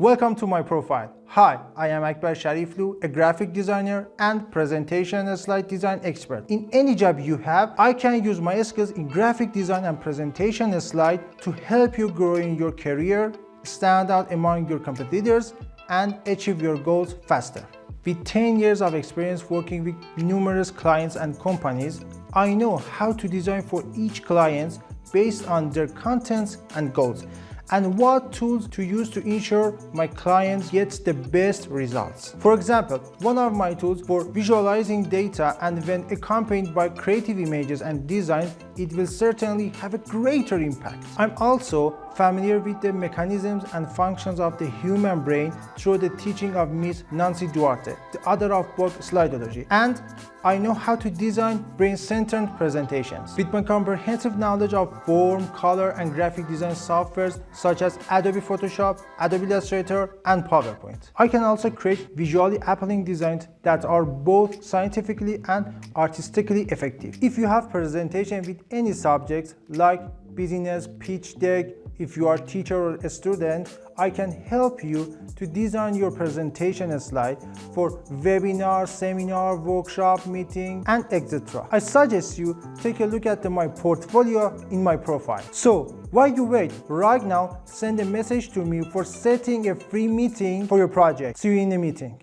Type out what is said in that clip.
Welcome to my profile. Hi, I am Akbar Shariflou, a graphic designer and presentation and slide design expert. In any job you have, I can use my skills in graphic design and presentation and slide to help you grow in your career, stand out among your competitors, and achieve your goals faster. With 10 years of experience working with numerous clients and companies, I know how to design for each client based on their contents and goals, and what tools to use to ensure my clients get the best results. For example, one of my tools for visualizing data, and when accompanied by creative images and design, it will certainly have a greater impact. I'm also familiar with the mechanisms and functions of the human brain through the teaching of Miss Nancy Duarte, the author of book Slideology, and I know how to design brain-centered presentations. With my comprehensive knowledge of form, color, and graphic design softwares such as Adobe Photoshop, Adobe Illustrator, and PowerPoint, I can also create visually appealing designs that are both scientifically and artistically effective. If you have presentation with any subjects like business, pitch deck, if you are a teacher or a student, I can help you to design your presentation slide for webinar, seminar, workshop, meeting, and etc. I suggest you take a look at my portfolio in my profile. So, while you wait, right now, send a message to me for setting a free meeting for your project. See you in the meeting.